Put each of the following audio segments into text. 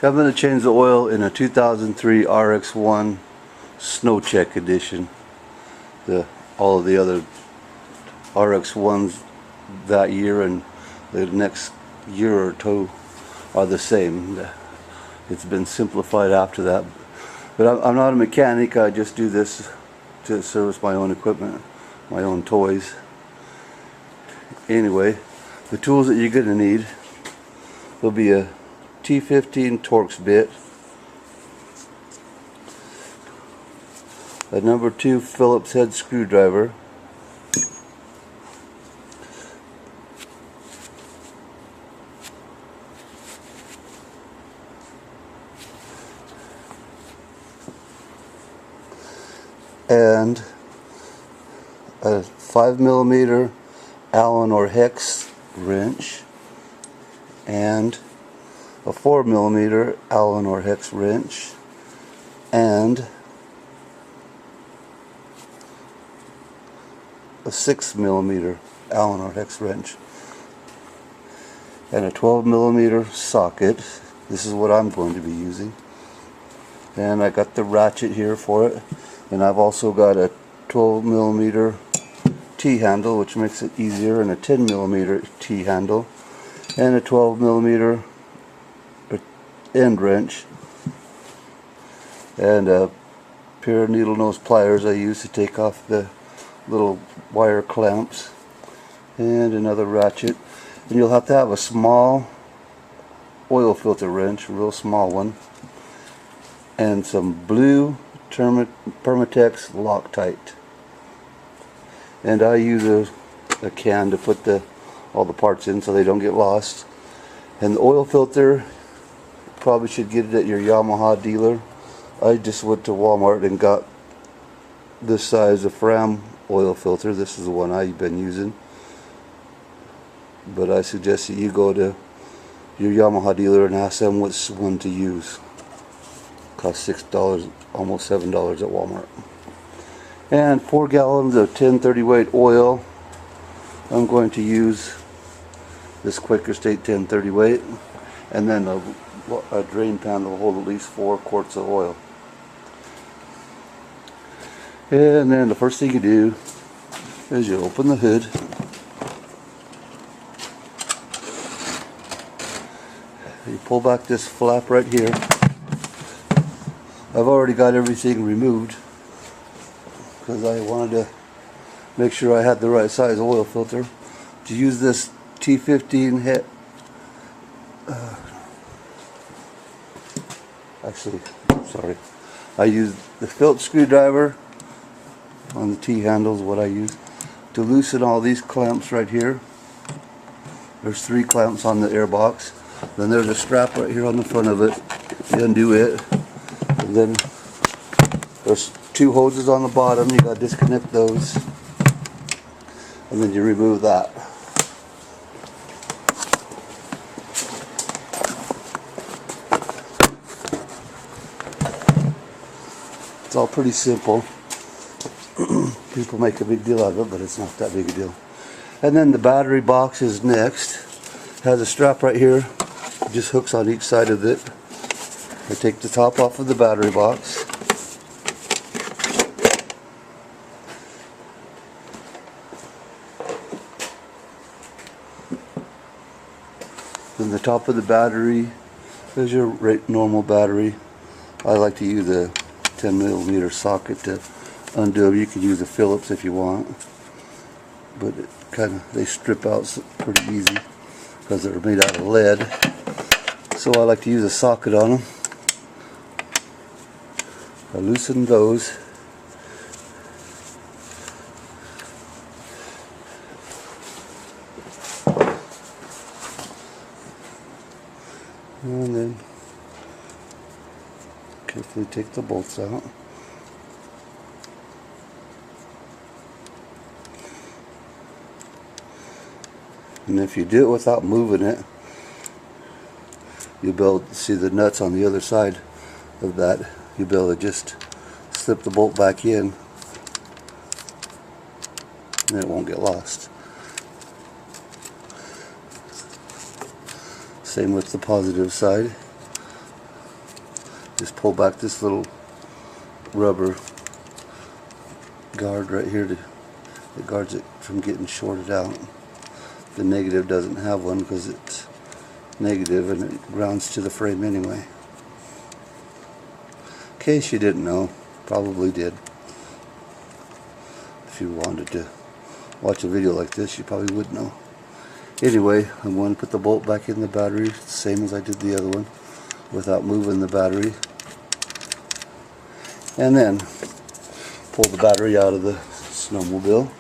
I'm going to change the oil in a 2003 RX-1 Snow Check edition. All of the other RX-1s that year and the next year or two are the same. It's been simplified after that. But I'm not a mechanic. I just do this to service my own equipment, my own toys. Anyway, the tools that you're going to need will be a T15 Torx bit, a number 2 Phillips head screwdriver, and a 5mm Allen or hex wrench, and a 4mm Allen or hex wrench, and a 6mm Allen or hex wrench, and a 12mm socket. This is what I'm going to be using. And I got the ratchet here for it, and I've also got a 12mm T-handle, which makes it easier, and a 10mm T-handle, and a 12mm end wrench, and a pair of needle nose pliers I use to take off the little wire clamps, and another ratchet. And you'll have to have a small oil filter wrench, a real small one, and some blue Permatex Loctite. And I use a can to put all the parts in so they don't get lost. And the oil filter, probably should get it at your Yamaha dealer. I just went to Walmart and got this size of Fram oil filter. This is the one I've been using, but I suggest that you go to your Yamaha dealer and ask them which one to use. Costs $6, almost $7 at Walmart. And 4 gallons of 1030 weight oil. I'm going to use this Quaker State 1030 weight, and then a drain pan that will hold at least 4 quarts of oil. And then the first thing you do is you open the hood, you pull back this flap right here. I've already got everything removed because I wanted to make sure I had the right size oil filter. To use this T15 head, I use the Phillips screwdriver on the T-handles, what I use to loosen all these clamps right here. There's 3 clamps on the airbox. Then there's a strap right here on the front of it. You undo it, and then there's 2 hoses on the bottom. You got to disconnect those, and then you remove that. It's all pretty simple. People make a big deal out of it, but it's not that big a deal. And then the battery box is next. It has a strap right here. It just hooks on each side of it. I take the top off of the battery box. Then the top of the battery is your normal battery. I like to use a 10mm socket to undo them. You can use a Phillips if you want, but they strip out pretty easy because they're made out of lead. So I like to use a socket on them. I loosen those. And then carefully take the bolts out. And if you do it without moving it, you'll be able to see the nuts on the other side of that. You'll be able to just slip the bolt back in, and it won't get lost. Same with the positive side. just pull back this little rubber guard right here that guards it from getting shorted out. The negative doesn't have one because it's negative and it grounds to the frame anyway. In case you didn't know, probably did. If you wanted to watch a video like this, you probably would know. Anyway, I'm going to put the bolt back in the battery, same as I did the other one, without moving the battery. And then pull the battery out of the snowmobile,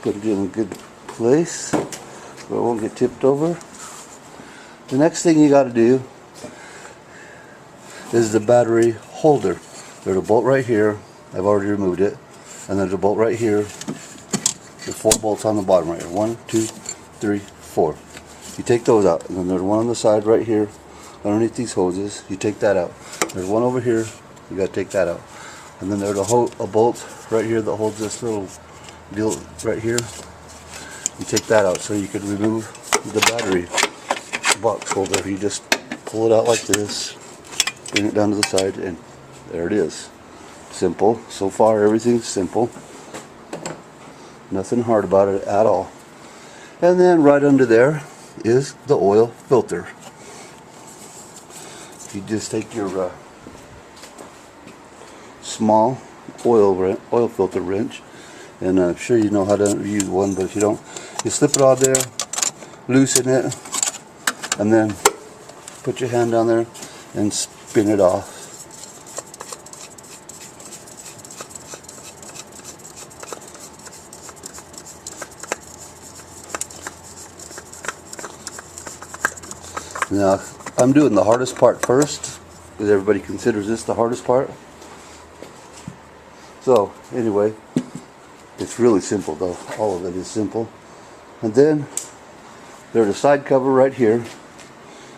put it in a good place so it won't get tipped over. The next thing you got to do is the battery holder. There's a bolt right here, I've already removed it, and there's a bolt right here. There's 4 bolts on the bottom right here. 1, 2, 3, 4. You take those out, and then there's one on the side right here underneath these hoses. You take that out. There's one over here, you got to take that out. And then there's a bolt right here that holds this little deal right here. You take that out so you can remove the battery box holder. You just pull it out like this, bring it down to the side, and there it is. Simple. So far everything's simple. Nothing hard about it at all. And then right under there is the oil filter. You just take your small oil filter wrench, and I'm sure you know how to use one, but if you don't, you slip it on there, loosen it, and then put your hand down there and spin it off. Now, I'm doing the hardest part first, because everybody considers this the hardest part. So, anyway, it's really simple though. All of it is simple. And then, there's a side cover right here.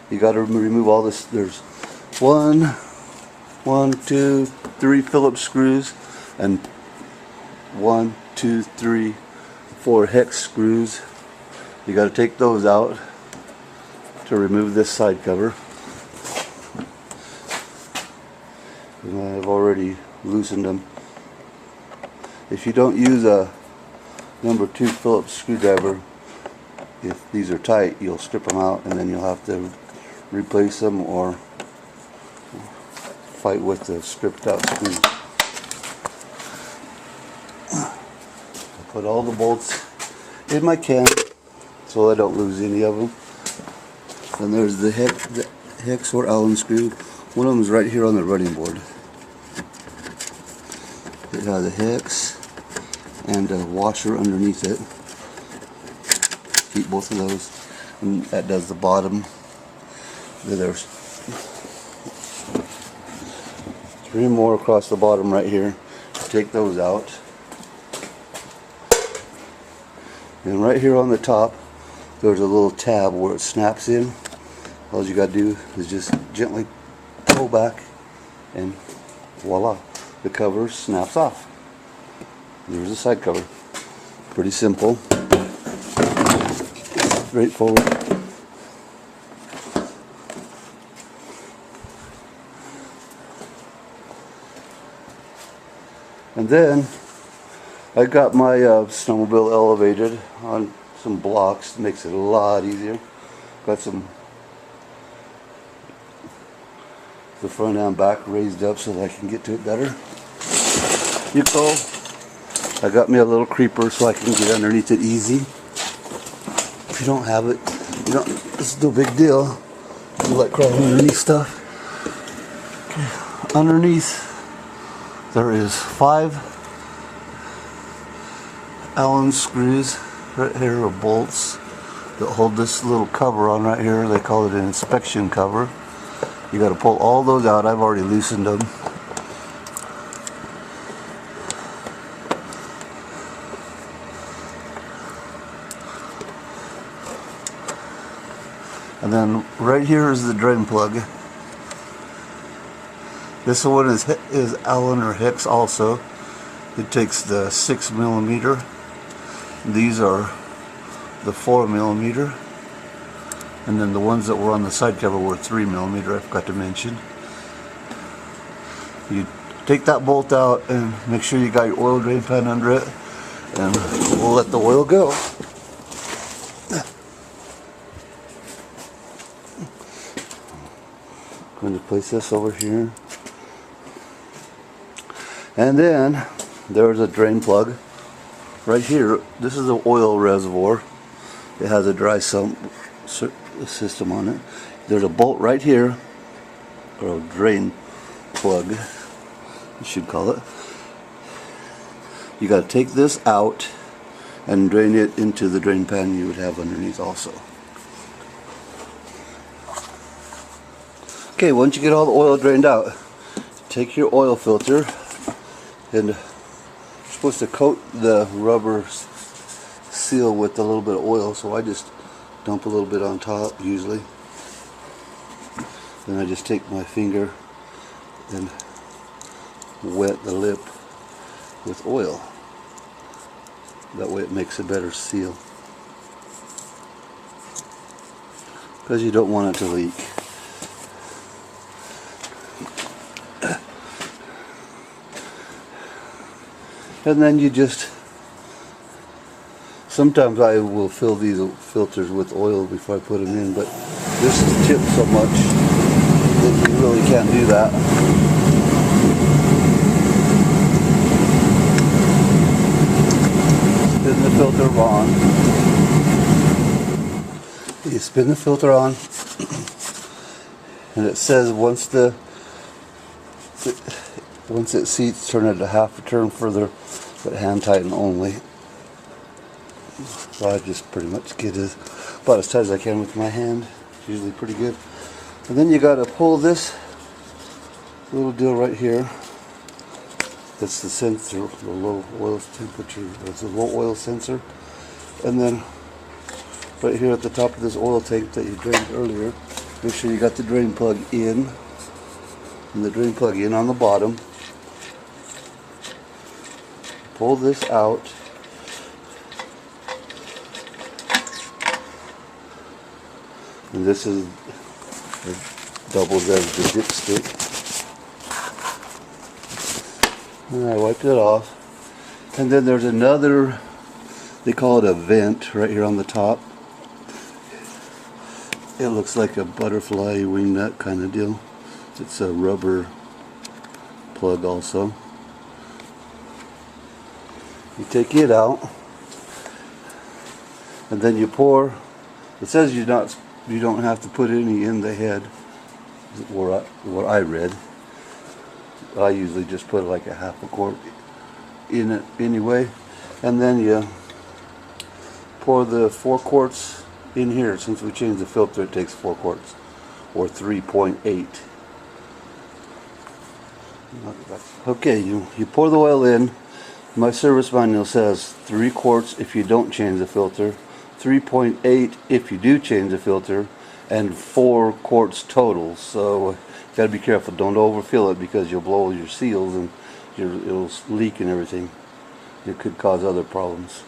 You got to remove all this. There's 1, 2, 3 Phillips screws, and 1, 2, 3, 4 hex screws. You got to take those out to remove this side cover. And I've already loosened them. If you don't use a number 2 Phillips screwdriver, if these are tight, you'll strip them out and then you'll have to replace them or fight with the stripped out screws. I put all the bolts in my can so I don't lose any of them. And there's the hex or Allen screw. One of them is right here on the running board. It has a hex and a washer underneath it. Keep both of those, and that does the bottom. There's 3 more across the bottom right here. Take those out. And right here on the top, there's a little tab where it snaps in. All you gotta do is just gently pull back, and voila, the cover snaps off. There's the side cover. Pretty simple, straightforward. And then I got my snowmobile elevated on some blocks. Makes it a lot easier. Got the front and back raised up so that I can get to it better. You go. I got me a little creeper so I can get underneath it easy. If you don't have it, it's no big deal. You like crawling underneath stuff. Okay. Underneath there is 5 Allen screws right here, or bolts, that hold this little cover on right here. They call it an inspection cover. You got to pull all those out. I've already loosened them. And then right here is the drain plug. This one is Allen or hex also. It takes the 6mm. These are the 4mm. And then the ones that were on the side cover were 3mm, I forgot to mention. You take that bolt out and make sure you got your oil drain pan under it, and we'll let the oil go. I'm going to place this over here. And then there's a drain plug right here. This is an oil reservoir. It has a dry sump system on it. There's a bolt right here, or a drain plug, you should call it. You got to take this out and drain it into the drain pan you would have underneath also. Okay, once you get all the oil drained out, take your oil filter, and you're supposed to coat the rubber seal with a little bit of oil, so I just dump a little bit on top usually. Then I just take my finger and wet the lip with oil. That way it makes a better seal, because you don't want it to leak. And then you just, sometimes I will fill these filters with oil before I put them in, but this is chipped so much that you really can't do that. Spin the filter on. You spin the filter on, and it says once it seats, turn it a half a turn further, but hand tighten only. So I just pretty much get it about as tight as I can with my hand. It's usually pretty good. And then you got to pull this little deal right here. That's the sensor, the low oil temperature. That's the low oil sensor. And then right here at the top of this oil tank that you drained earlier, make sure you got the drain plug in, and the drain plug in on the bottom. Pull this out, and this is doubles as the dipstick. And I wiped it off, and then there's another, they call it a vent right here on the top. It looks like a butterfly wing nut kind of deal. It's a rubber plug also. You take it out, and then you pour. It says you don't have to put any in the head. What I read. I usually just put like a half a quart in it anyway, and then you pour the 4 quarts in here. Since we changed the filter, it takes 4 quarts, or 3.8. Okay, you pour the oil in. My service manual says 3 quarts if you don't change the filter, 3.8 if you do change the filter, and 4 quarts total. So you gotta be careful. Don't overfill it, because you'll blow your seals and it'll leak and everything. It could cause other problems.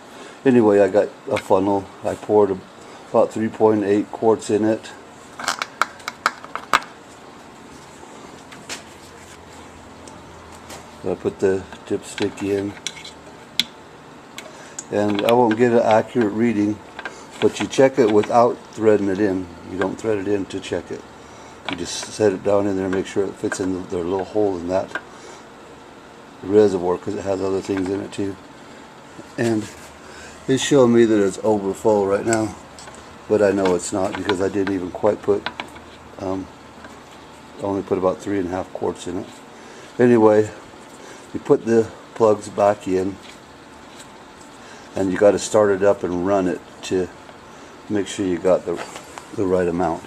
Anyway, I got a funnel. I poured about 3.8 quarts in it. So I put the dipstick in, and I won't get an accurate reading, but you check it without threading it in. You don't thread it in to check it. You just set it down in there and make sure it fits in the little hole in that reservoir, because it has other things in it too. And it's showing me that it's overfull right now, but I know it's not, because I didn't even quite put, I only put about 3.5 quarts in it. Anyway, you put the plugs back in, and you got to start it up and run it to make sure you got the right amount.